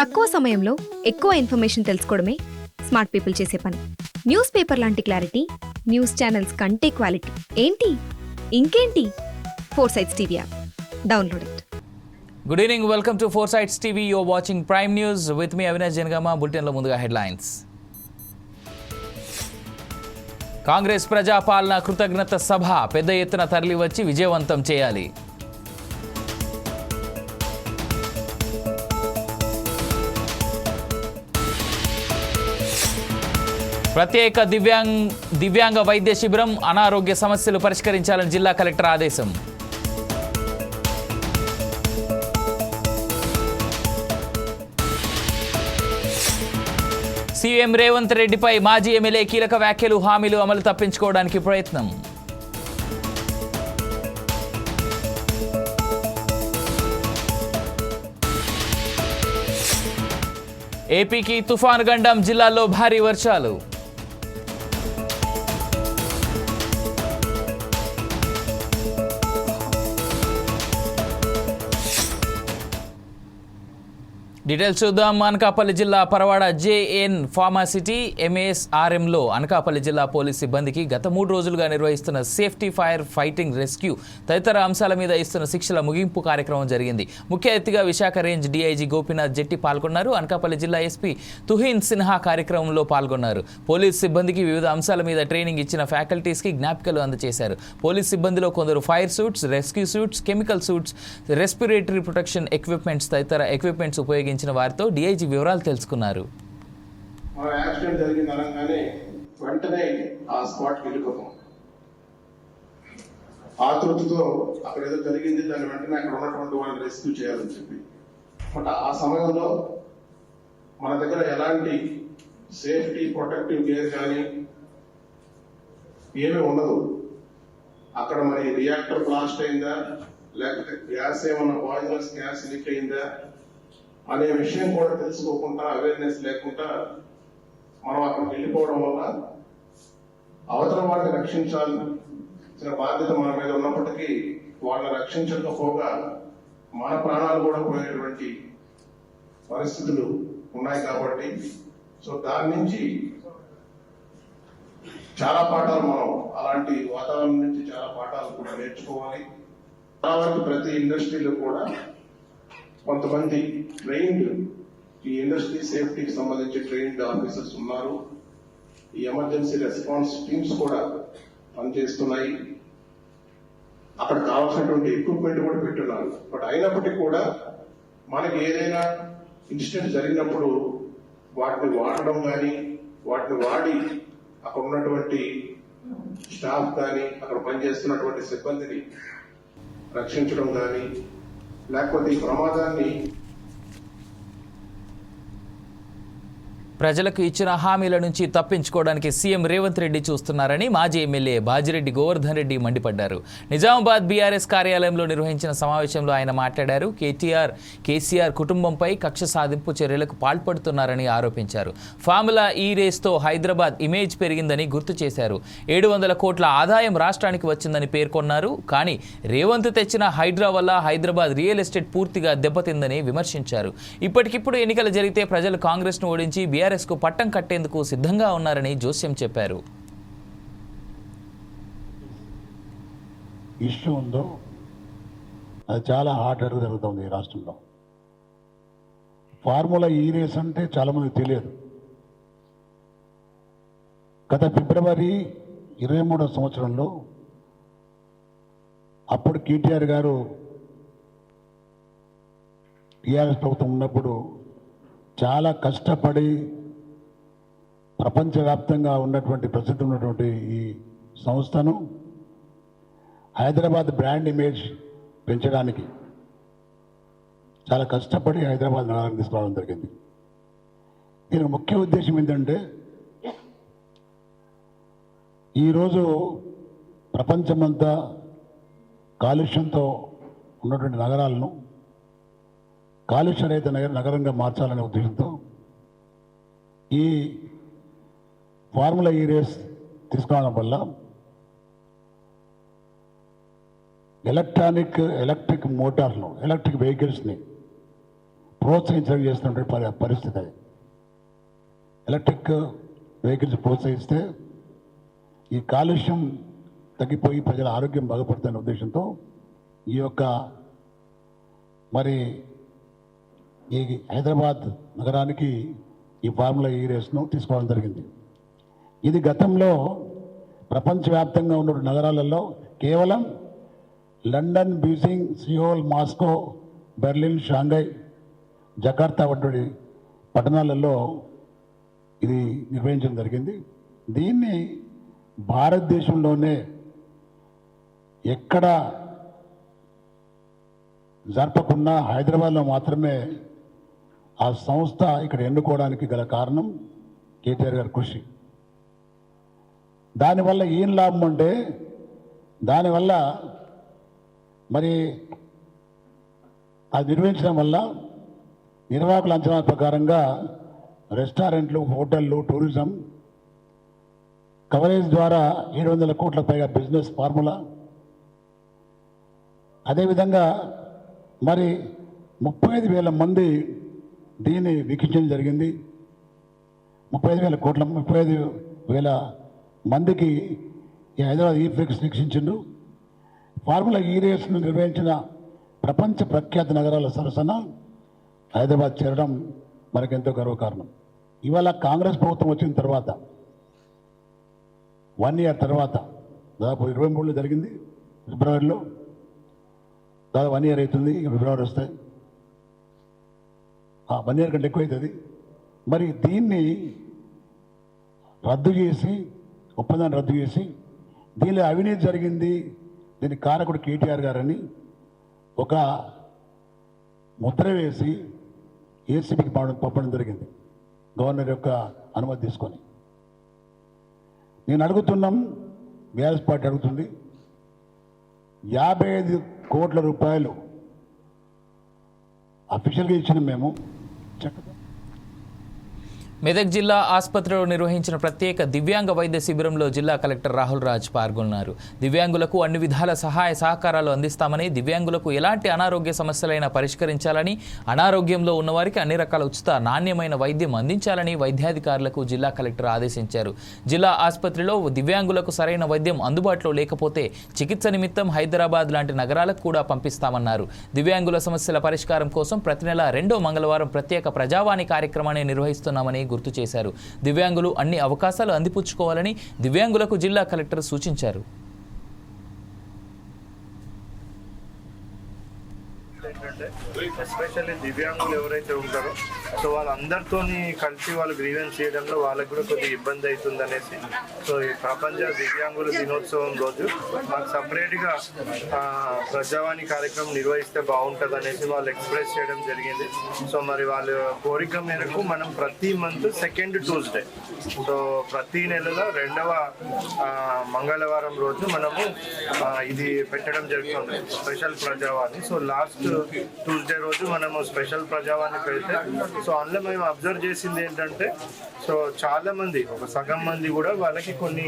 తక్కువ సమయంలో ఎక్కువ ఇన్ఫర్మేషన్ తెలుసుకోవడమే స్మార్ట్ పీపుల్ చేసే పని. న్యూస్ పేపర్ లాంటి క్లారిటీ, న్యూస్ ఛానల్స్ కంటే క్వాలిటీ. ఏంటి ఇంకేంటి? 4 Sides TV app download it. Good evening, welcome to 4 Sides TV. You're watching prime news with me Avinash Janagama. బులెటిన్లో ముందుగా హెడ్లైన్స్. కాంగ్రెస్ ప్రజాపాలన కృతజ్ఞత సభ పెద్ద ఎత్తున తరలివచ్చి విజయవంతం చేయాలి. ప్రత్యేక దివ్యాంగ వైద్య శిబిరం, అనారోగ్య సమస్యలు పరిష్కరించాలని జిల్లా కలెక్టర్ ఆదేశం. సీఎం రేవంత్ రెడ్డిపై మాజీ ఎమ్మెల్యే కీలక వ్యాఖ్యలు, హామీలు అమలు తప్పించుకోవడానికి ప్రయత్నం. ఏపీకి తుఫాను గండం, జిల్లాల్లో భారీ వర్షాలు. డీటెయిల్స్ చూద్దాం. అనకాపల్లి జిల్లా పరవాడ జేఎన్ ఫార్మాసిటీ ఎంఎస్ఆర్ఎంలో అనకాపల్లి జిల్లా పోలీస్ సిబ్బందికి గత 3 రోజులుగా నిర్వహిస్తున్న సేఫ్టీ, ఫైర్ ఫైటింగ్, రెస్క్యూ తదితర అంశాల మీద ఇస్తున్న శిక్షల ముగింపు కార్యక్రమం జరిగింది. ముఖ్య అతిథిగా విశాఖ రేంజ్ డీఐజీ గోపీనాథ్ జెట్టి పాల్గొన్నారు. అనకాపల్లి జిల్లా ఎస్పీ తుహిన్ సిన్హా కార్యక్రమంలో పాల్గొన్నారు. పోలీస్ సిబ్బందికి వివిధ అంశాల మీద ట్రైనింగ్ ఇచ్చిన ఫ్యాకల్టీస్కి జ్ఞాపికలు అందజేశారు. పోలీస్ సిబ్బందిలో కొందరు fire suits, rescue suits, chemical suits, respiratory protection equipments తదితర ఎక్విప్మెంట్స్ ఉపయోగించిన వారితో డీఐజీ వివరాలు తెలుసుకున్నారు. యాక్సిడెంట్ జరిగింది అనగానే వెంటనే ఆ స్పాట్కి వెళ్ళిపోతాం. ఆతృతతో అక్కడ ఏదో జరిగింది, దాన్ని వెంటనే అక్కడ ఉన్నటువంటి వాళ్ళని రెస్క్యూ చేయాలని చెప్పి. బట్ ఆ సమయంలో మన దగ్గర ఎలాంటి సేఫ్టీ, ప్రొటెక్టివ్ గేర్ కానీ ఏమీ ఉండదు. అక్కడ మరి రియాక్టర్ బ్లాస్ట్ అయిందా, లేకపోతే గ్యాస్ ఏమన్నా పాయిజనస్ గ్యాస్ లీక్ అయిందా అనే విషయం కూడా తెలుసుకోకుండా, అవేర్నెస్ లేకుండా మనం అక్కడికి వెళ్ళిపోవడం వల్ల అవతల వాళ్ళని రక్షించాల్సిన బాధ్యత మన మీద ఉన్నప్పటికీ వాళ్ళని రక్షించకపోగా మన ప్రాణాలు కూడా పోయేటువంటి పరిస్థితులు ఉన్నాయి. కాబట్టి సో దాని నుంచి చాలా పాఠాలు మనం అలాంటి వాతావరణం నుంచి చాలా పాఠాలు కూడా నేర్చుకోవాలి. చాలా వరకు ప్రతి ఇండస్ట్రీలో కూడా కొంతమంది ట్రైన్డ్, ఈ ఇండస్ట్రీ సేఫ్టీకి సంబంధించి ట్రైన్డ్ ఆఫీసర్స్ ఉన్నారు. ఈ ఎమర్జెన్సీ రెస్పాన్స్ టీమ్స్ కూడా పనిచేస్తున్నాయి. అక్కడ కావాల్సినటువంటి ఎక్విప్మెంట్ కూడా పెట్టున్నారు. బట్ అయినప్పటికీ కూడా మనకి ఏదైనా ఇన్సిడెంట్ జరిగినప్పుడు వాటిని వాడడం కానీ, వాటిని వాడి అక్కడ ఉన్నటువంటి స్టాఫ్ కానీ, అక్కడ పనిచేస్తున్నటువంటి సిబ్బందిని రక్షించడం కానీ, లేకపోతే ఈ ప్రమాదాన్ని ప్రజలకు ఇచ్చిన హామీల నుంచి తప్పించుకోవడానికి సీఎం రేవంత్ రెడ్డి చూస్తున్నారని మాజీ ఎమ్మెల్యే బాజిరెడ్డి గోవర్ధన్ రెడ్డి మండిపడ్డారు. నిజామాబాద్ బీఆర్ఎస్ కార్యాలయంలో నిర్వహించిన సమావేశంలో ఆయన మాట్లాడారు. కేసీఆర్ కుటుంబంపై కక్ష సాధింపు చర్యలకు పాల్పడుతున్నారని ఆరోపించారు. ఫార్ములా ఈ రేస్తో హైదరాబాద్ ఇమేజ్ పెరిగిందని గుర్తు చేశారు. 700 కోట్ల ఆదాయం రాష్ట్రానికి వచ్చిందని పేర్కొన్నారు. కానీ రేవంత్ తెచ్చిన హైడ్రా వల్ల హైదరాబాద్ రియల్ ఎస్టేట్ పూర్తిగా దెబ్బతిందని విమర్శించారు. ఇప్పటికిప్పుడు ఎన్నికలు జరిగితే ప్రజలు కాంగ్రెస్ను ఓడించి బీఆర్ఎస్కు పట్టం కట్టేందుకు సిద్ధంగా ఉన్నారని జోస్యం చెప్పారు. ఇష్యూ ఉందో అది చాలా హాట్ గా జరుగుతుంది ఈ రాష్ట్రంలో. ఫార్ములా ఈ రేస్ అంటే చాలా మందికి తెలియదు. గత ఫిబ్రవరి 23వ సంవత్సరంలో అప్పుడు కేటీఆర్ గారు టీఆర్ఎస్ ప్రభుత్వం ఉన్నప్పుడు చాలా కష్టపడి ప్రపంచవ్యాప్తంగా ఉన్నటువంటి ప్రసిద్ధి ఉన్నటువంటి ఈ సంస్థను హైదరాబాద్ బ్రాండ్ ఇమేజ్ పెంచడానికి చాలా కష్టపడి హైదరాబాద్ నగరానికి తీసుకురావడం జరిగింది. దీని ముఖ్య ఉద్దేశం ఏంటంటే, ఈరోజు ప్రపంచమంతా కాలుష్యంతో ఉన్నటువంటి నగరాలను కాలుష్య రహిత నగరంగా మార్చాలనే ఉద్దేశంతో ఈ ఫార్ములా ఈ రేస్ తీసుకురావడం వల్ల ఎలక్ట్రిక్ మోటార్లను, ఎలక్ట్రిక్ వెహికల్స్ని ప్రోత్సహించడం చేస్తున్నటువంటి పరిస్థితి అది. ఎలక్ట్రిక్ వెహికల్స్ ప్రోత్సహిస్తే ఈ కాలుష్యం తగ్గిపోయి ప్రజల ఆరోగ్యం బాగుపడుతున్న ఉద్దేశంతో ఈ యొక్క మరి ఈ హైదరాబాద్ నగరానికి ఈ ఫార్ములా ఈ రేస్ను తీసుకోవడం జరిగింది. ఇది గతంలో ప్రపంచవ్యాప్తంగా ఉన్న నగరాలలో కేవలం London, Beijing, Seoul, Moscow, Berlin, Shanghai, Jakarta వంటి పట్టణాలలో ఇది నిర్వహించడం జరిగింది. దీన్ని భారతదేశంలోనే ఎక్కడ జరపకుండా హైదరాబాద్లో మాత్రమే ఆ సంస్థ ఇక్కడ ఎన్నుకోవడానికి గల కారణం కేటీఆర్ గారి కృషి. దానివల్ల ఏం లాభం అంటే దానివల్ల మరి అది నిర్వహించడం వల్ల నిర్వాహకుల అంచనాల ప్రకారంగా రెస్టారెంట్లు, హోటళ్ళు, టూరిజం కవరేజ్ ద్వారా 700 కోట్ల పైగా బిజినెస్ ఫార్ములా, అదేవిధంగా మరి 35,000 మంది దీన్ని వీక్షించడం జరిగింది. 35,000 మందికి ఈ హైదరాబాద్ ఈ ఫ్లెక్స్ వీక్షించిండు. ఫార్ములా ఈ రేస్ను నిర్వహించిన ప్రపంచ ప్రఖ్యాత నగరాల సరసన హైదరాబాద్ చేరడం మనకెంతో గర్వకారణం. ఇవాళ కాంగ్రెస్ ప్రభుత్వం వచ్చిన తర్వాత 1 year తర్వాత దాదాపు 23లో జరిగింది, ఫిబ్రవరిలో దాదాపు 1 year అవుతుంది. ఇక ఫిబ్రవరి వస్తాయి, 1 year కంటే ఎక్కువ అవుతుంది. మరి దీన్ని రద్దు చేసి, ఒప్పందాన్ని రద్దు చేసి దీనిలో అవినీతి జరిగింది, దీని కారకుడు కేటీఆర్ గారని ఒక ముద్ర వేసి ఏసీబీకి పంపడం జరిగింది, గవర్నర్ యొక్క అనుమతి తీసుకొని. నేను అడుగుతున్నాం, బీఆర్ఎస్ పార్టీ అడుగుతుంది, 55 కోట్ల రూపాయలు అఫీషియల్గా ఇచ్చిన మేము మెదక్ జిల్లా ఆసుపత్రిలో నిర్వహించిన ప్రత్యేక దివ్యాంగ వైద్య శిబిరంలో జిల్లా కలెక్టర్ రాహుల్ రాజ్ పాల్గొన్నారు. దివ్యాంగులకు అన్ని విధాల సహాయ సహకారాలు అందిస్తామని, దివ్యాంగులకు ఎలాంటి అనారోగ్య సమస్యలైనా పరిష్కరించాలని, అనారోగ్యంలో ఉన్నవారికి అన్ని రకాల ఉచిత నాణ్యమైన వైద్యం అందించాలని వైద్యాధికారులకు జిల్లా కలెక్టర్ ఆదేశించారు. జిల్లా ఆసుపత్రిలో దివ్యాంగులకు సరైన వైద్యం అందుబాటులో లేకపోతే చికిత్స నిమిత్తం హైదరాబాద్ లాంటి నగరాలకు కూడా పంపిస్తామన్నారు. దివ్యాంగుల సమస్యల పరిష్కారం కోసం ప్రతి నెల 2వ మంగళవారం ప్రత్యేక ప్రజావాణి కార్యక్రమాన్ని నిర్వహిస్తున్నామని గుర్తు చేశారు. దివ్యాంగులు అన్ని అవకాశాలు అందిపుచ్చుకోవాలని దివ్యాంగులకు జిల్లా కలెక్టర్ సూచించారు. ఎస్పెషల్లీ దివ్యాంగులు ఎవరైతే ఉంటారో సో వాళ్ళందరితో కలిసి వాళ్ళు గ్రీవెన్స్ చేయడంలో వాళ్ళకు కూడా కొద్దిగా ఇబ్బంది అవుతుంది అనేసి సో ఈ ప్రపంచ దివ్యాంగుల దినోత్సవం రోజు మాకు సపరేట్గా ప్రజావాణి కార్యక్రమం నిర్వహిస్తే బాగుంటుంది అనేసి వాళ్ళు ఎక్స్ప్రెస్ చేయడం జరిగింది. సో మరి వాళ్ళ కోరిక మేరకు మనం ప్రతి మంత్ 2nd Tuesday, సో ప్రతి నెలలో 2వ మంగళవారం రోజు మనము ఇది పెట్టడం జరుగుతుంది, స్పెషల్ ప్రజావాణి. సో లాస్ట్ ట్యూస్డే రోజు మనము స్పెషల్ ప్రజావాణి పెడితే సో అందులో మేము అబ్జర్వ్ చేసింది ఏంటంటే సో చాలా మంది, ఒక సగం మంది కూడా వాళ్ళకి కొన్ని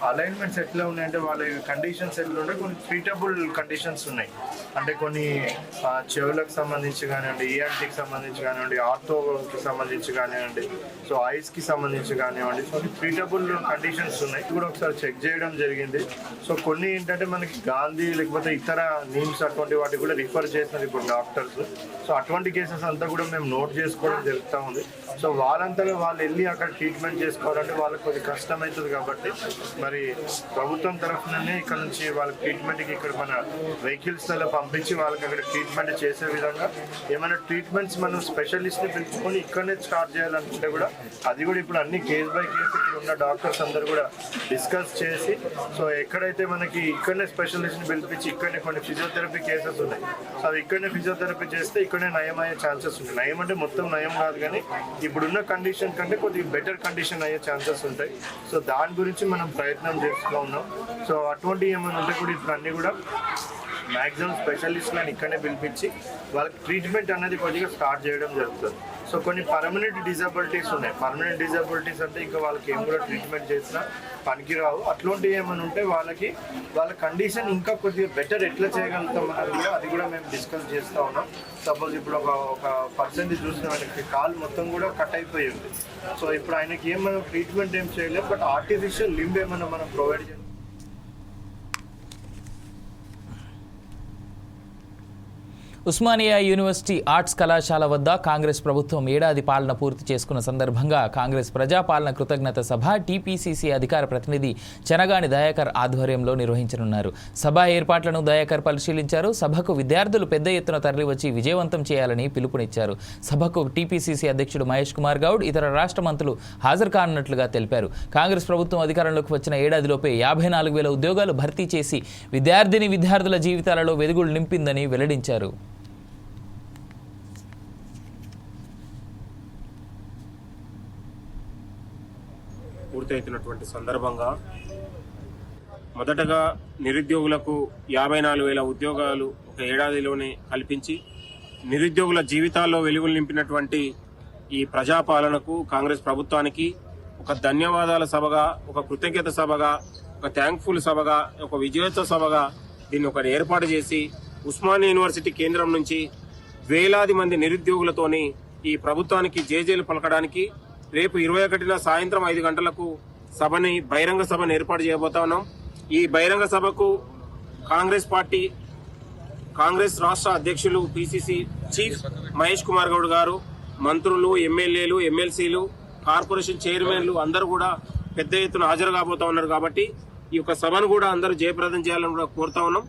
అలైన్మెంట్స్ ఎట్లా ఉన్నాయంటే వాళ్ళ కండిషన్స్ ఎట్లా ఉంటే కొన్ని ట్రీటబుల్ కండిషన్స్ ఉన్నాయి. అంటే కొన్ని చెవులకు సంబంధించి కానివ్వండి, ఈఎన్టీకి సంబంధించి కానివ్వండి, ఆర్థోకి సంబంధించి కానివ్వండి, సో ఐస్కి సంబంధించి కానివ్వండి, సో ట్రీటబుల్ కండిషన్స్ ఉన్నాయి. కూడా ఒకసారి చెక్ చేయడం జరిగింది. సో కొన్ని ఏంటంటే మనకి గాంధీ లేకపోతే ఇతర నీమ్స్ అటువంటి వాటికి కూడా రిఫర్ చేస్తున్నారు ఇప్పుడు డాక్టర్స్. సో అటువంటి కేసెస్ అంతా కూడా మేము నోట్ చేసుకోవడం జరుగుతూ ఉంది. సో వాళ్ళంతా వాళ్ళు వెళ్ళి అక్కడ ట్రీట్మెంట్ చేసుకోవాలంటే వాళ్ళకి కొద్దిగా కష్టం అవుతుంది. కాబట్టి మరి ప్రభుత్వం తరఫుననే ఇక్కడ నుంచి వాళ్ళ ట్రీట్మెంట్కి ఇక్కడ మన వెహికల్స్లలో పంపించి వాళ్ళకి అక్కడ ట్రీట్మెంట్ చేసే విధంగా ఏమైనా ట్రీట్మెంట్స్ మనం స్పెషలిస్ట్ని పిలుచుకొని ఇక్కడనే స్టార్ట్ చేయాలనుకుంటే కూడా అది కూడా ఇప్పుడు అన్ని కేస్ బై కేసు ఇక్కడ ఉన్న డాక్టర్స్ అందరూ కూడా డిస్కస్ చేసి సో ఎక్కడైతే మనకి ఇక్కడనే స్పెషలిస్ట్ని పిలిపించి ఇక్కడనే కొన్ని ఫిజియోథెరపీ కేసెస్ ఉన్నాయి, సో అవి ఇక్కడనే ఫిజియోథెరపీ చేస్తే ఇక్కడనే నయం అయ్యే ఛాన్సెస్ ఉంటాయి. నయం అంటే మొత్తం నయం కాదు, కానీ ఇప్పుడున్న కండిషన్ కంటే కొద్దిగా బెటర్ కండిషన్ అయ్యే ఛాన్సెస్ ఉంటాయి. సో దాని గురించి మనం ప్రయత్నం చేస్తూ ఉన్నాం. సో అటువంటి ఏమైనా ఉంటే కూడా ఇప్పుడు అన్నీ కూడా మ్యాక్సిమం స్పెషలిస్ట్లను ఇక్కడనే పిలిపించి వాళ్ళకి ట్రీట్మెంట్ అనేది కొద్దిగా స్టార్ట్ చేయడం జరుగుతుంది. సో కొన్ని పర్మనెంట్ డిజబిలిటీస్ ఉన్నాయి. పర్మనెంట్ డిజబిలిటీస్ అంటే ఇంకా వాళ్ళకి ఏం కూడా ట్రీట్మెంట్ చేసినా పనికిరావు. అట్లాంటివి ఏమైనా ఉంటే వాళ్ళ కండిషన్ ఇంకా కొద్దిగా బెటర్ ఎట్లా చేయగలుగుతాం అన్నది కూడా అది కూడా మేము డిస్కస్ చేస్తూ ఉన్నాం. సపోజ్ ఇప్పుడు ఒక పర్సన్ చూసిన ఆయనకి కాలు మొత్తం కూడా కట్ అయిపోయి ఉంది. సో ఇప్పుడు ఆయనకి ఏమైనా ట్రీట్మెంట్ ఏం చేయలేము, బట్ ఆర్టిఫిషియల్ లింబ్ ఏమైనా మనం ప్రొవైడ్ చేయాలి. ఉస్మానియా యూనివర్సిటీ ఆర్ట్స్ కళాశాల వద్ద కాంగ్రెస్ ప్రభుత్వం ఏడాది పాలన పూర్తి చేసుకున్న సందర్భంగా కాంగ్రెస్ ప్రజాపాలన కృతజ్ఞత సభ టీపీసీసీ అధికార ప్రతినిధి చెనగాని దయాకర్ ఆధ్వర్యంలో నిర్వహించనున్నారు. సభ ఏర్పాట్లను దయాకర్ పరిశీలించారు. సభకు విద్యార్థులు పెద్ద ఎత్తున తరలివచ్చి విజయవంతం చేయాలని పిలుపునిచ్చారు. సభకు టీపీసీసీ అధ్యక్షుడు మహేష్ కుమార్ గౌడ్, ఇతర రాష్ట్ర మంత్రులు హాజరు కానున్నట్లుగా తెలిపారు. కాంగ్రెస్ ప్రభుత్వం అధికారంలోకి వచ్చిన ఏడాదిలోపే 54,000 ఉద్యోగాలు భర్తీ చేసి విద్యార్థుల జీవితాలలో వెలుగులు నింపిందని వెల్లడించారు. పూర్తవుతున్నటువంటి సందర్భంగా మొదటగా నిరుద్యోగులకు 54,000 ఉద్యోగాలు ఒక ఏడాదిలోనే కల్పించి నిరుద్యోగుల జీవితాల్లో వెలుగులు నింపినటువంటి ఈ ప్రజాపాలనకు కాంగ్రెస్ ప్రభుత్వానికి ఒక ధన్యవాదాల సభగా, ఒక కృతజ్ఞత సభగా, ఒక థ్యాంక్ఫుల్ సభగా, ఒక విజయోత్సవ సభగా దీన్ని ఒకటి ఏర్పాటు చేసి ఉస్మానియా యూనివర్సిటీ కేంద్రం నుంచి వేలాది మంది నిరుద్యోగులతోని ఈ ప్రభుత్వానికి జేజేలు పలకడానికి రేపు 21న సాయంత్రం 5 గంటలకు బహిరంగ సభను ఏర్పాటు చేయబోతా ఉన్నాం. ఈ బహిరంగ సభకు కాంగ్రెస్ రాష్ట్ర అధ్యక్షులు పిసిసి చీఫ్ మహేష్ కుమార్ గౌడ్ గారు, మంత్రులు, ఎమ్మెల్యేలు, ఎమ్మెల్సీలు, కార్పొరేషన్ చైర్మన్లు అందరూ కూడా పెద్ద ఎత్తున హాజరు కాబోతా ఉన్నారు. కాబట్టి ఈ యొక్క సభను కూడా అందరూ జయప్రదం చేయాలని కూడా కోరుతా ఉన్నాం.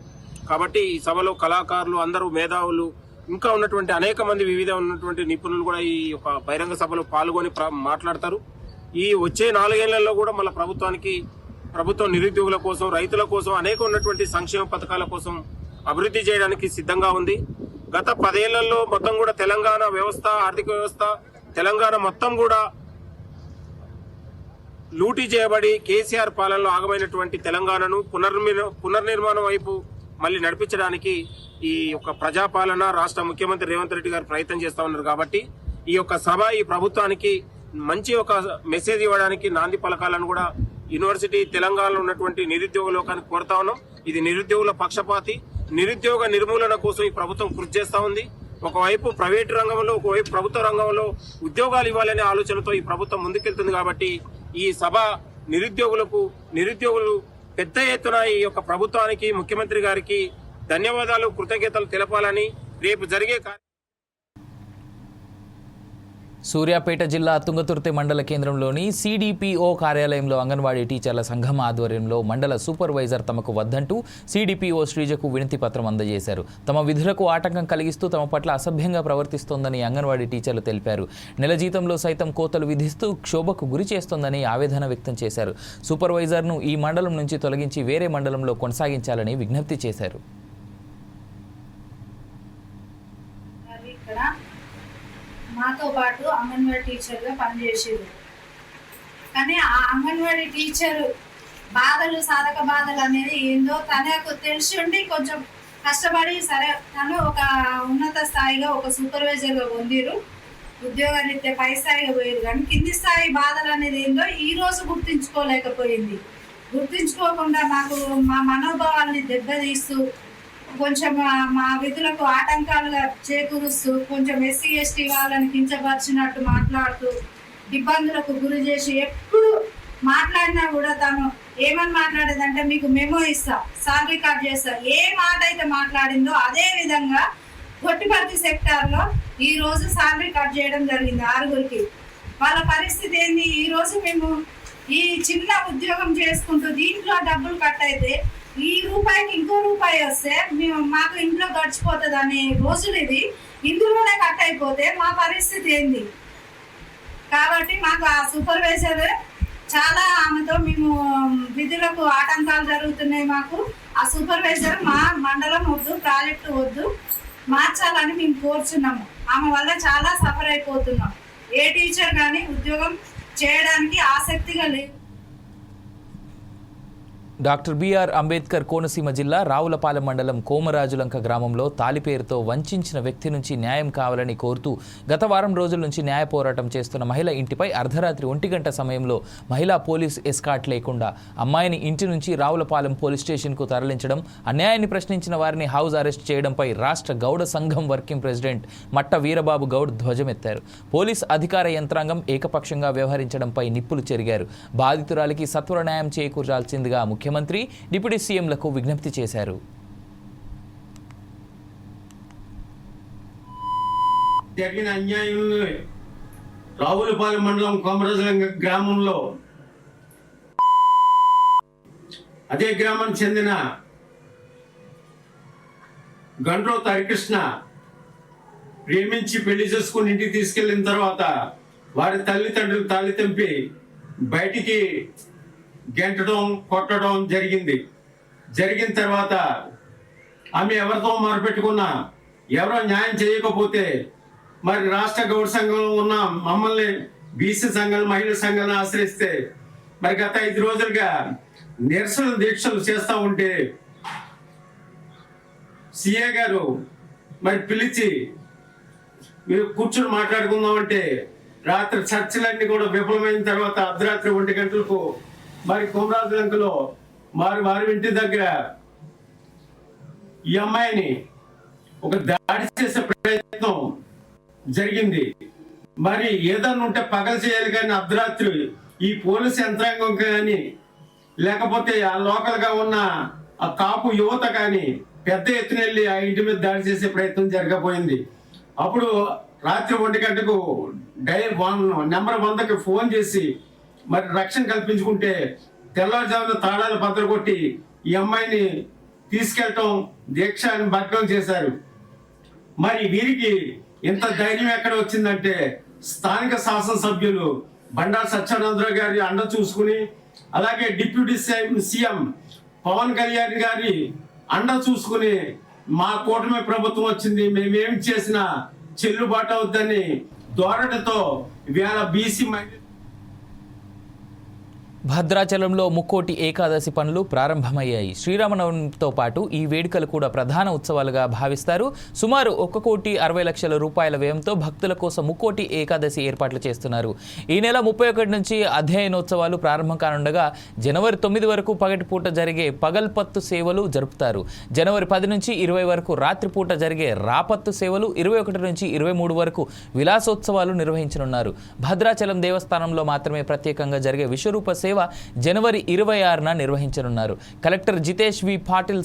కాబట్టి ఈ సభలో కళాకారులు, అందరూ మేధావులు, ఇంకా ఉన్నటువంటి అనేక మంది వివిధ ఉన్నటువంటి నిపుణులు కూడా ఈ యొక్క బహిరంగ సభలో పాల్గొని మాట్లాడతారు. ఈ వచ్చే 4 ఏళ్లలో కూడా మన ప్రభుత్వం నిరుద్యోగుల కోసం, రైతుల కోసం, అనేక ఉన్నటువంటి సంక్షేమ పథకాల కోసం అభివృద్ధి చేయడానికి సిద్ధంగా ఉంది. గత 10 ఏళ్లలో మొత్తం కూడా తెలంగాణ వ్యవస్థ, ఆర్థిక వ్యవస్థ, తెలంగాణ మొత్తం కూడా లూటీ చేయబడి కేసీఆర్ పాలనలో ఆగమైనటువంటి తెలంగాణను పునర్నిర్మాణం వైపు మళ్ళీ నడిపించడానికి ఈ యొక్క ప్రజాపాలన రాష్ట్ర ముఖ్యమంత్రి రేవంత్ రెడ్డి గారు ప్రయత్నం చేస్తా ఉన్నారు. కాబట్టి ఈ యొక్క సభ ఈ ప్రభుత్వానికి మంచి ఒక మెసేజ్ ఇవ్వడానికి నాంది పలకాలను కూడా యూనివర్సిటీ తెలంగాణలో ఉన్నటువంటి నిరుద్యోగ లోకానికి కోరుతా ఉన్నాం. ఇది నిరుద్యోగుల పక్షపాతి, నిరుద్యోగ నిర్మూలన కోసం ఈ ప్రభుత్వం కృషి చేస్తా ఉంది. ఒకవైపు ప్రైవేటు రంగంలో, ఒకవైపు ప్రభుత్వ రంగంలో ఉద్యోగాలు ఇవ్వాలనే ఆలోచనతో ఈ ప్రభుత్వం ముందుకెళ్తుంది. కాబట్టి ఈ సభ నిరుద్యోగులు పెద్ద ఎత్తున ఈ యొక్క ప్రభుత్వానికి, ముఖ్యమంత్రి గారికి ధన్యవాదాలు, కృతజ్ఞతలు తెలపాలని రేపు జరిగే సూర్యాపేట జిల్లా తుంగతుర్తి మండల కేంద్రంలోని సిడిపిఓ కార్యాలయంలో అంగన్వాడీ టీచర్ల సంఘం ఆధ్వర్యంలో మండల సూపర్వైజర్ తమకు వద్దంటూ సిడిపిఓ శ్రీజకు వినతి పత్రం అందజేశారు. తమ విధులకు ఆటంకం కలిగిస్తూ తమ పట్ల అసభ్యంగా ప్రవర్తిస్తోందని అంగన్వాడీ టీచర్లు తెలిపారు. నెల జీతంలో సైతం కోతలు విధిస్తూ క్షోభకు గురి చేస్తోందని ఆవేదన వ్యక్తం చేశారు. సూపర్వైజర్ను ఈ మండలం నుంచి తొలగించి వేరే మండలంలో కొనసాగించాలని విజ్ఞప్తి చేశారు. మాతో పాటు అంగన్వాడీ టీచర్గా పనిచేసేది, కానీ ఆ అంగన్వాడీ టీచరు బాధలు, సాధక బాధలు అనేది ఏందో తనకు తెలిసి ఉండి కొంచెం కష్టపడి సరే తను ఒక ఉన్నత స్థాయిగా ఒక సూపర్వైజర్గా పొందిరు, ఉద్యోగరీత్యా పై స్థాయిగా పోయారు. కానీ కింది స్థాయి బాధలు అనేది ఏందో ఈ రోజు గుర్తించుకోలేకపోయింది. గుర్తించుకోకుండా మా మనోభావాల్ని దెబ్బతీస్తూ కొంచెం మా విధులకు ఆటంకాలుగా చేకూరుస్తూ కొంచెం ఎస్సీ ఎస్టీ వాళ్ళని కించపరిచినట్టు మాట్లాడుతూ ఇబ్బందులకు గురి చేసి ఎప్పుడు మాట్లాడినా కూడా తను ఏమని మాట్లాడేదంటే మీకు మెమో ఇస్తా, సాల్ రికార్డ్ చేస్తా, ఏ మాట అయితే మాట్లాడిందో అదే విధంగా గొట్టిపర్తి సెక్టార్లో ఈ రోజు సాల్ రికార్డ్ చేయడం జరిగింది 6గురికి. వాళ్ళ పరిస్థితి ఏంది? ఈ రోజు మేము ఈ చిన్న ఉద్యోగం చేసుకుంటూ దీంట్లో డబ్బులు కట్ అయితే ఈ రూపాయికి ఇంకో రూపాయి వస్తే మాకు ఇంట్లో గడిచిపోతుంది అనే రోజులు ఇది. ఇందులోనే కట్ అయిపోతే మా పరిస్థితి ఏంది? కాబట్టి మాకు ఆ సూపర్వైజర్ చాలా ఆమెతో మేము విధులకు ఆటంకాలు జరుగుతున్నాయి. మాకు ఆ సూపర్వైజర్ మా మండలం వద్దు, ప్రాజెక్టు వద్దు, మార్చాలని మేము కోరుచున్నాము. ఆమె వల్ల చాలా సఫర్ అయిపోతున్నాం. ఏ టీచర్ కానీ ఉద్యోగం చేయడానికి ఆసక్తిగా లేదు. డాక్టర్ బిఆర్ అంబేద్కర్ కోనసీమ జిల్లా రావులపాలెం మండలం కోమరాజులంక గ్రామంలో తాలి పేరుతో వంచిన వ్యక్తి నుంచి న్యాయం కావాలని కోరుతూ గత వారం రోజుల నుంచి న్యాయ పోరాటం చేస్తున్న మహిళ ఇంటిపై అర్ధరాత్రి 1 గంట సమయంలో మహిళా పోలీస్ ఎస్కాట్ లేకుండా అమ్మాయిని ఇంటి నుంచి రావులపాలెం పోలీస్ స్టేషన్కు తరలించడం, అన్యాయాన్ని ప్రశ్నించిన వారిని హౌస్ అరెస్ట్ చేయడంపై రాష్ట్ర గౌడ సంఘం వర్కింగ్ ప్రెసిడెంట్ మట్ట వీరబాబు గౌడ్ ధ్వజమెత్తారు. పోలీస్ అధికార యంత్రాంగం ఏకపక్షంగా వ్యవహరించడంపై నిప్పులు చెరిగారు. బాధితురాలికి సత్వర న్యాయం చేకూర్చాల్సిందిగా ముఖ్యమంత్రి, డిప్యూటీ సీఎంలకు విజ్ఞప్తి చేశారు. జరిగిన అన్యాయం రావులపాలెం మండలం కోమరాజులంక గ్రామంలో అదే గ్రామానికి చెందిన గండ్రో హరికృష్ణ ప్రేమించి పెళ్లి చేసుకుని ఇంటికి తీసుకెళ్లిన తర్వాత వారి తల్లిదండ్రులు తాళి తెంపి బయటికి గెంటడం, కొట్టడం జరిగిన తర్వాత ఆమె ఎవరితో మొరపెట్టుకున్నా ఎవరో న్యాయం చేయకపోతే మరి రాష్ట్ర గౌడ సంఘంలో ఉన్న మమ్మల్ని బీసీ సంఘాలు, మహిళా సంఘాలను ఆశ్రయిస్తే మరి గత 5 రోజులుగా నిరసన దీక్షలు చేస్తూ ఉంటే సిఏ గారు మరి పిలిచి మీరు కూర్చొని మాట్లాడుకుందామంటే రాత్రి చర్చలన్నీ కూడా విఫలమైన తర్వాత అర్ధరాత్రి 1 గంటలకు మరి కోమరాజులంకలో వారి ఇంటి దగ్గర ఈ అమ్మాయిని ఒక దాడి చేసే ప్రయత్నం జరిగింది. మరి ఏదన్నా ఉంటే పగలు చేయాలి కానీ అర్ధరాత్రి ఈ పోలీసు యంత్రాంగం కానీ లేకపోతే ఆ లోకల్ గా ఉన్న ఆ కాపు యువత కానీ పెద్ద ఎత్తున వెళ్ళి ఆ ఇంటి మీద దాడి చేసే ప్రయత్నం జరగబోయింది. అప్పుడు రాత్రి 1 గంటకు నెంబర్ 100కి ఫోన్ చేసి మరి రక్షణ కల్పించుకుంటే తెల్లవారుజామున తాళాలు బద్దలు కొట్టి ఈ అమ్మాయిని తీసుకెళ్ళటం, దీక్షని భగ్నం చేశారు. మరి వీరికి ఇంత ధైర్యం ఎక్కడ వచ్చిందంటే స్థానిక శాసనసభ్యులు బండారు సత్యానందరావు గారి అండ చూసుకుని, అలాగే డిప్యూటీ సీఎం పవన్ కళ్యాణ్ గారి అండ చూసుకుని మా కూటమి ప్రభుత్వం వచ్చింది, మేమేం చేసినా చెల్లుబాటు అవుద్దని ధోరణితో ఇవాళ బీసీ భద్రాచలంలో ముక్కోటి ఏకాదశి పనులు ప్రారంభమయ్యాయి. శ్రీరామనవమితో పాటు ఈ వేడుకలు కూడా ప్రధాన ఉత్సవాలుగా భావిస్తారు. సుమారు 1,60,00,000 రూపాయల వ్యయంతో భక్తుల కోసం ముక్కోటి ఏకాదశి ఏర్పాట్లు చేస్తున్నారు. ఈ నెల 31 నుంచి అధ్యయనోత్సవాలు ప్రారంభం కానుండగా జనవరి 9 వరకు పగటిపూట జరిగే పగల్పత్తు సేవలు జరుపుతారు. జనవరి 10 నుంచి 20 వరకు రాత్రిపూట జరిగే రాపత్తు సేవలు, 21 నుంచి 23 వరకు విలాసోత్సవాలు నిర్వహించనున్నారు. భద్రాచలం దేవస్థానంలో మాత్రమే ప్రత్యేకంగా జరిగే విశ్వరూప సేవ జనవరి 26న నిర్వహించనున్నారు. కలెక్టర్ జితేష్ వి పాటిల్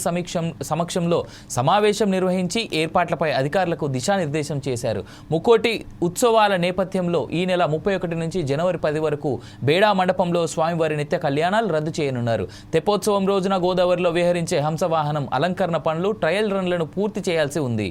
సమక్షంలో సమావేశం నిర్వహించి ఏర్పాట్లపై అధికారులకు దిశానిర్దేశం చేశారు. ముక్కోటి ఉత్సవాల నేపథ్యంలో ఈ నెల 31 నుంచి జనవరి 10 వరకు బేడా మండపంలో స్వామివారి నిత్య కళ్యాణాలు రద్దు చేయనున్నారు. తెప్పోత్సవం రోజున గోదావరిలో విహరించే హంసవాహనం అలంకరణ పనులు, ట్రయల్ రన్లను పూర్తి చేయాల్సి ఉంది.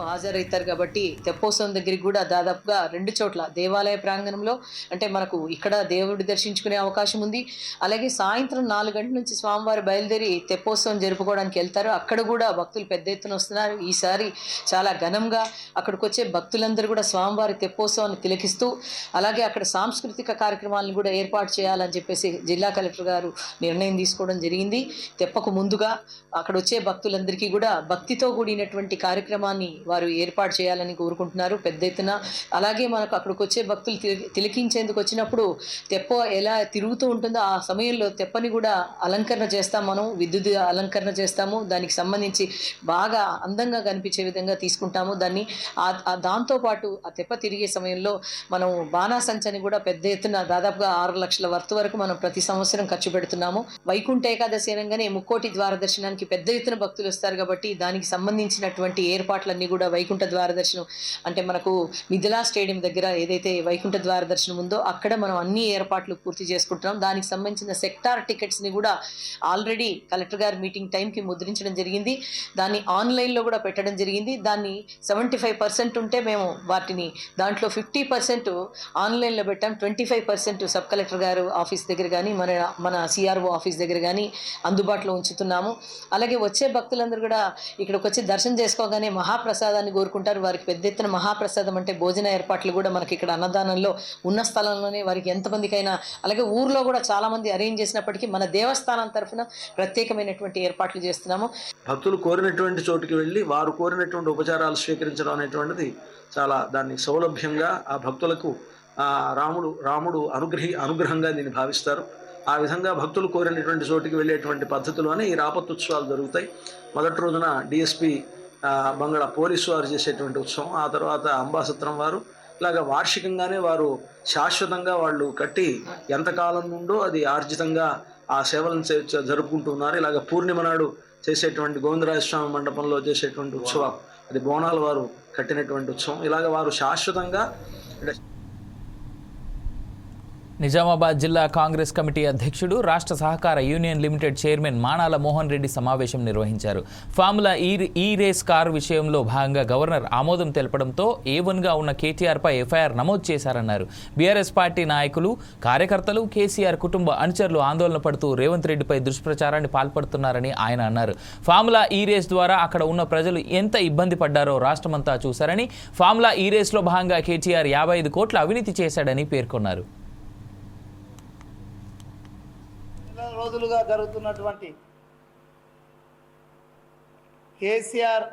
హాజరవుతారు కాబట్టి తెప్పోత్సవం దగ్గరికి కూడా దాదాపుగా 2 చోట్ల దేవాలయ ప్రాంగణంలో అంటే మనకు ఇక్కడ దేవుడి దర్శించుకునే అవకాశం ఉంది. అలాగే సాయంత్రం 4 గంటల నుంచి స్వామివారి బయలుదేరి తెప్పోత్సవం జరుపుకోవడానికి వెళ్తారు. అక్కడ కూడా భక్తులు పెద్ద ఎత్తున వస్తున్నారు. ఈసారి చాలా ఘనంగా అక్కడికి వచ్చే భక్తులందరూ కూడా స్వామివారి తెప్పోత్సవాన్ని తిలకిస్తూ అలాగే అక్కడ సాంస్కృతిక కార్యక్రమాలను కూడా ఏర్పాటు చేయాలని చెప్పేసి జిల్లా కలెక్టర్ గారు నిర్ణయం తీసుకోవడం జరిగింది. తెప్పకు ముందుగా అక్కడ వచ్చే భక్తులందరికీ కూడా భక్తితో కూడినటువంటి కార్యక్రమాన్ని వారు ఏర్పాటు చేయాలని కోరుకుంటున్నారు పెద్ద ఎత్తున. అలాగే మనకు అక్కడికి వచ్చే భక్తులు తిలకించేందుకు వచ్చినప్పుడు తెప్ప ఎలా తిరుగుతూ ఉంటుందో ఆ సమయంలో తెప్పని కూడా అలంకరణ చేస్తాం, మనం విద్యుత్ అలంకరణ చేస్తాము. దానికి సంబంధించి బాగా అందంగా కనిపించే విధంగా తీసుకుంటాము దాన్ని. దాంతోపాటు ఆ తెప్ప తిరిగే సమయంలో మనం బాణాసంచని కూడా పెద్ద ఎత్తున దాదాపుగా 6 లక్షల వర్త్ వరకు మనం ప్రతి సంవత్సరం ఖర్చు పెడుతున్నాము. వైకుంఠ ఏకాదశి అనగానే ముక్కోటి ద్వార దర్శనానికి పెద్ద ఎత్తున భక్తులు వస్తారు కాబట్టి దానికి సంబంధించినటువంటి ఏర్పాట్లన్నీ కూడా వైకుంఠ ద్వార దర్శనం అంటే మనకు మిథిలా స్టేడియం దగ్గర ఏదైతే వైకుంఠ ద్వార దర్శనం ఉందో అక్కడ మనం అన్ని ఏర్పాట్లు పూర్తి చేసుకుంటున్నాం. దానికి సంబంధించిన సెక్టార్ టికెట్స్ ని కూడా ఆల్రెడీ కలెక్టర్ గారి మీటింగ్ టైంకి ముద్రించడం జరిగింది. దాన్ని ఆన్లైన్లో కూడా పెట్టడం జరిగింది. దాన్ని 75% ఉంటే మేము వాటిని దాంట్లో 50% ఆన్లైన్లో పెట్టాం. 25% సబ్ కలెక్టర్ గారు ఆఫీస్ దగ్గర కానీ మన సిఆర్ఓ ఆఫీస్ దగ్గర కానీ అందుబాటులో ఉంచుతున్నాము. అలాగే వచ్చే భక్తులందరూ కూడా ఇక్కడికి వచ్చి దర్శనం చేసుకోగానే మహాప్రసాదం మహాప్రసాదాన్ని కోరుకుంటారు. వారికి పెద్ద ఎత్తున మహాప్రసాదం అంటే భోజన ఏర్పాట్లు కూడా మనకి ఇక్కడ అన్నదానంలో ఉన్న స్థలంలోనే వారికి ఎంతమందికైనా, అలాగే ఊర్లో కూడా చాలా మంది అరేంజ్ చేసినప్పటికీ మన దేవస్థానం తరఫున ప్రత్యేకమైనటువంటి ఏర్పాట్లు చేస్తున్నాము. భక్తులు కోరినటువంటి చోటుకి వెళ్ళి వారు కోరినటువంటి ఉపచారాలు స్వీకరించడం అనేటువంటిది చాలా దాన్ని సౌలభ్యంగా ఆ భక్తులకు రాముడు అనుగ్రహంగా దీన్ని భావిస్తారు. ఆ విధంగా భక్తులు కోరినటువంటి చోటికి వెళ్ళేటువంటి పద్ధతిలోనే ఈ రాపత్తుత్సవాలు జరుగుతాయి. మొదటి రోజున డిఎస్పి బంగళ పోలీసు వారు చేసేటువంటి ఉత్సవం, ఆ తర్వాత అంబాసత్రం వారు, ఇలాగా వార్షికంగానే వారు శాశ్వతంగా వాళ్ళు కట్టి ఎంతకాలం నుండో అది ఆర్జితంగా ఆ సేవలను జరుపుకుంటున్నారు. ఇలాగ పూర్ణిమ నాడు చేసేటువంటి గోవిందరాజస్వామి మండపంలో చేసేటువంటి ఉత్సవం, అది బోనాల వారు కట్టినటువంటి ఉత్సవం. ఇలాగ వారు శాశ్వతంగా నిజామాబాద్ జిల్లా కాంగ్రెస్ కమిటీ అధ్యక్షుడు, రాష్ట్ర సహకార union limited chairman Manala Mohan Reddy సమావేశం నిర్వహించారు. ఫార్ములా ఈ రేస్ కారు విషయంలో భాగంగా గవర్నర్ ఆమోదం తెలపడంతో A1గా ఉన్న కేటీఆర్పై ఎఫ్ఐఆర్ నమోదు చేశారన్నారు. బీఆర్ఎస్ పార్టీ నాయకులు, కార్యకర్తలు, కేసీఆర్ కుటుంబ అనుచరులు ఆందోళన పడుతూ రేవంత్ రెడ్డిపై దుష్ప్రచారాన్ని పాల్పడుతున్నారని ఆయన అన్నారు. ఫార్ములా ఈ రేస్ ద్వారా అక్కడ ఉన్న ప్రజలు ఎంత ఇబ్బంది పడ్డారో రాష్ట్రమంతా చూశారని, ఫార్ములా ఈ రేస్లో భాగంగా కేటీఆర్ 55 కోట్ల అవినీతి చేశాడని పేర్కొన్నారు. రోజులుగా జరుగుతున్నటువంటి కేసీఆర్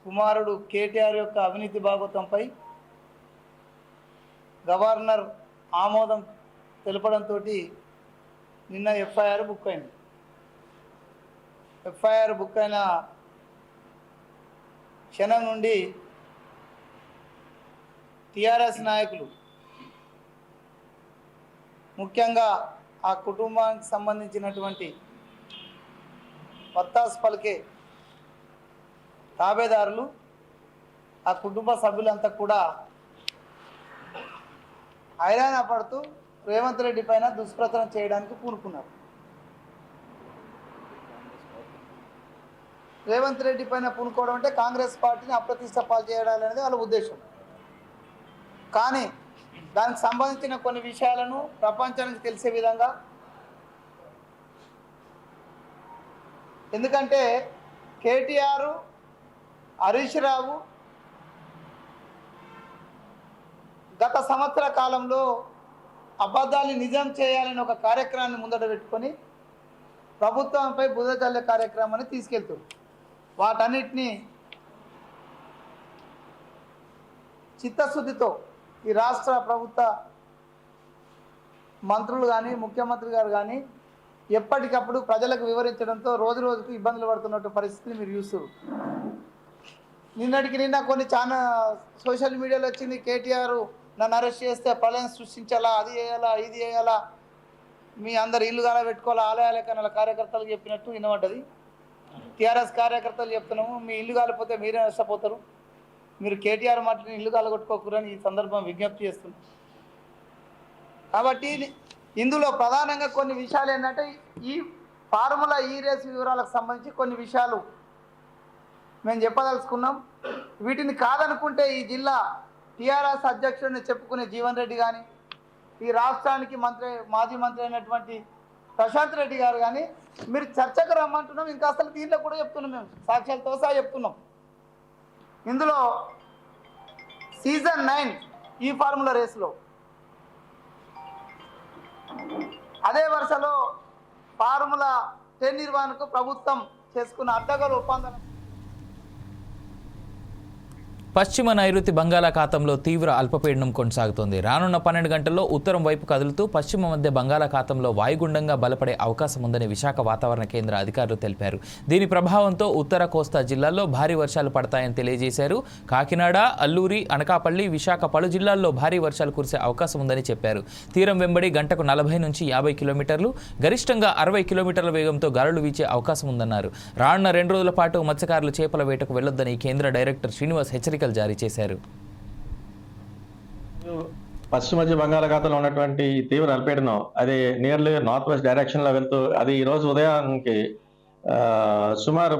కుమారుడు కేటీఆర్ యొక్క అవినీతి భాగవతంపై గవర్నర్ ఆమోదం తెలపడంతో నిన్న ఎఫ్ఐఆర్ బుక్ అయింది. ఎఫ్ఐఆర్ బుక్ అయిన క్షణం నుండి టీఆర్ఎస్ నాయకులు, ముఖ్యంగా ఆ కుటుంబానికి సంబంధించినటువంటి వత్తాసు పలికే తాబేదారులు, ఆ కుటుంబ సభ్యులంతా కూడా హైరాణ పడుతూ రేవంత్ రెడ్డి పైన దుష్ప్రచారం చేయడానికి పూనుకున్నారు. రేవంత్ రెడ్డి పైన పూనుకోవడం అంటే కాంగ్రెస్ పార్టీని అప్రతిష్ట పాలు చేయాలనేది వాళ్ళ ఉద్దేశం. కానీ దానికి సంబంధించిన కొన్ని విషయాలను ప్రపంచానికి తెలిసే విధంగా, ఎందుకంటే కేటీఆర్, హరీష్ రావు గత సంవత్సర కాలంలో అబద్ధాన్ని నిజం చేయాలని ఒక కార్యక్రమాన్ని ముందట పెట్టుకొని ప్రభుత్వంపై బురద చల్లే కార్యక్రమాన్ని తీసుకెళ్తారు. వాటన్నిటినీ చిత్తశుద్ధితో ఈ రాష్ట్ర ప్రభుత్వ మంత్రులు కానీ, ముఖ్యమంత్రి గారు కానీ ఎప్పటికప్పుడు ప్రజలకు వివరించడంతో రోజు రోజుకు ఇబ్బందులు పడుతున్నట్టు పరిస్థితిని మీరు చూస్తారు. నిన్న కొన్ని చాలా సోషల్ మీడియాలో వచ్చింది, కేటీఆర్ నన్ను అరెస్ట్ చేస్తే ప్రళయం సృష్టించాలా, అది చేయాలా, ఇది చేయాలా, మీ అందరు ఇల్లు కాల పెట్టుకోవాలా, ఆలయాల కన్నా కార్యకర్తలు చెప్పినట్టు వినబడ్డది. టీఆర్ఎస్ కార్యకర్తలు చెప్తున్నాము, మీ ఇల్లు కాలిపోతే మీరే నష్టపోతారు, మీరు కేటీఆర్ మాటని ఇల్లు కాలగొట్టుకోకూరని ఈ సందర్భం విజ్ఞప్తి చేస్తున్నాం. కాబట్టి ఇందులో ప్రధానంగా కొన్ని విషయాలు ఏంటంటే, ఈ ఫార్ములా ఈ రేసు వివరాలకు సంబంధించి కొన్ని విషయాలు మేము చెప్పదలుచుకున్నాం. వీటిని కాదనుకుంటే ఈ జిల్లా టీఆర్ఎస్ అధ్యక్షుడిని చెప్పుకునే జీవన్ రెడ్డి కానీ, ఈ రాష్ట్రానికి మాజీ మంత్రి అయినటువంటి ప్రశాంత్ రెడ్డి గారు కానీ మీరు చర్చకు రమ్మంటున్నాం. ఇంకా అసలు దీంట్లో కూడా చెప్తున్నాం, మేము సాక్ష్యాలతో సహా చెప్తున్నాం. ఇందులో సీజన్ 9 ఈ ఫార్ములా రేసులో, అదే వరుసలో ఫార్ములా 10 నిర్వహణకు ప్రభుత్వం చేసుకున్న అడ్డగోలు ఒప్పందం. పశ్చిమ నైరుతి బంగాళాఖాతంలో తీవ్ర అల్పపీడనం కొనసాగుతోంది. రానున్న 12 గంటల్లో ఉత్తరం వైపు కదులుతూ పశ్చిమ మధ్య బంగాళాఖాతంలో వాయుగుండంగా బలపడే అవకాశం ఉందని విశాఖ వాతావరణ కేంద్ర అధికారులు తెలిపారు. దీని ప్రభావంతో ఉత్తర కోస్తా జిల్లాల్లో భారీ వర్షాలు పడతాయని తెలియజేశారు. కాకినాడ, అల్లూరి, అనకాపల్లి, విశాఖ పలు జిల్లాల్లో భారీ వర్షాలు కురిసే అవకాశం ఉందని చెప్పారు. తీరం వెంబడి గంటకు 40 నుంచి 50 కిలోమీటర్లు, గరిష్టంగా 60 కిలోమీటర్ల వేగంతో గాలులు వీచే అవకాశం ఉందన్నారు. రానున్న 2 రోజుల పాటు మత్స్యకారులు చేపల వేటకు వెళ్లొద్దని కేంద్ర డైరెక్టర్ శ్రీనివాస్ హెచ్చరికలు జారీ చేశారు. పశ్చిమ మధ్య బంగాళాఖాతంలో ఉన్నటువంటి తీవ్ర అల్పపీడనం అది నియర్లీ నార్త్ వెస్ట్ డైరెక్షన్ లో వెళ్తూ అది ఈ రోజు ఉదయానికి సుమారు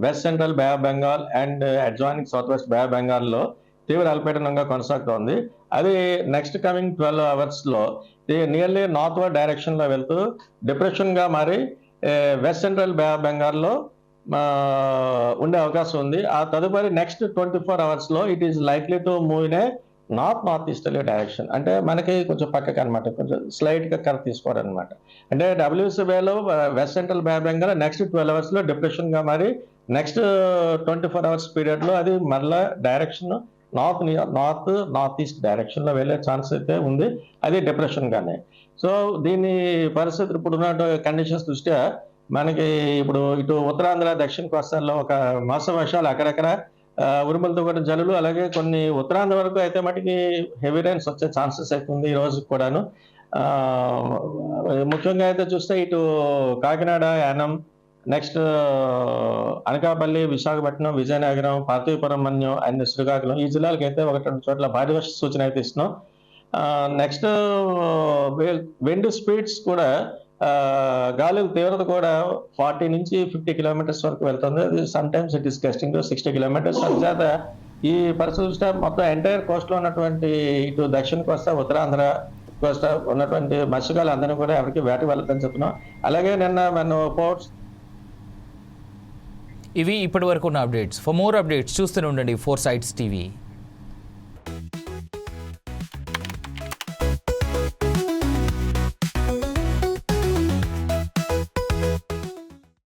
west central bay of Bengal and adjoining south west bay of Bengal లో తీవ్ర అల్పపీడనంగా కొనసాగుతోంది. అది నెక్స్ట్ కమింగ్ 12 అవర్స్ లో నియర్లీ నార్త్ వెస్ట్ డైరెక్షన్ లో వెళ్తూ డిప్రెషన్ గా మారి west central bay of Bengal లో ఉండే అవకాశం ఉంది. ఆ తదుపరి నెక్స్ట్ 24 అవర్స్లో it is likely to move in a north easterly direction. అంటే మనకి కొంచెం పక్కకి అనమాట, కొంచెం స్లైట్గా కరెక్ట్ తీసుకోవడం అనమాట. అంటే డబ్ల్యూసీబీలో west central bay of Bengal next 12 అవర్స్లో డిప్రెషన్గా మారి నెక్స్ట్ 24 అవర్స్ పీరియడ్లో అది మరలా డైరెక్షన్ నార్త్ ఈస్ట్ డైరెక్షన్లో వెళ్ళే ఛాన్స్ అయితే ఉంది, అది డిప్రెషన్గానే. సో దీని పరిస్థితులు ఇప్పుడు ఉన్న కండిషన్స్ దృష్ట్యా మనకి ఇప్పుడు ఇటు ఉత్తరాంధ్ర దక్షిణ కోస్తాల్లో ఒక మోసం వర్షాలు అక్కడక్కడ ఉరుములతో కూడా జల్లులు, అలాగే కొన్ని ఉత్తరాంధ్ర వరకు అయితే మటుకి హెవీ రైన్స్ వచ్చే ఛాన్సెస్ అయితే ఉంది ఈ రోజు కూడాను. ముఖ్యంగా అయితే చూస్తే ఇటు కాకినాడ, యానం, నెక్స్ట్ అనకాపల్లి, విశాఖపట్నం, విజయనగరం, పార్వతీపురం, మన్యం అండ్ శ్రీకాకుళం ఈ జిల్లాలకు అయితే 1-2 చోట్ల భారీ వర్ష సూచన అయితే ఇస్తున్నాం. నెక్స్ట్ విండ్ స్పీడ్స్ కూడా గాలి తీవ్రత కూడా 40 నుంచి 50 కిలోమీటర్స్ వరకు వెళ్తుంది. అది some times it is gusting 60 kilometres. అందుచేత ఈ పరిస్థితి మొత్తం ఎంటైర్ కోస్ట్లో ఉన్నటువంటి ఇటు దక్షిణ కోస్తా, ఉత్తరాంధ్ర కోస్తా ఉన్నటువంటి మత్స్యకారులు అందరూ కూడా ఎవరికి వేట వెళ్ళదని చెప్తున్నాం. అలాగే నిన్న పోర్ట్స్. ఇవి ఇప్పటి వరకు ఉన్న అప్డేట్స్. ఫర్ మోర్ అప్డేట్స్ చూస్తూనే ఉండండి 4 Sides TV.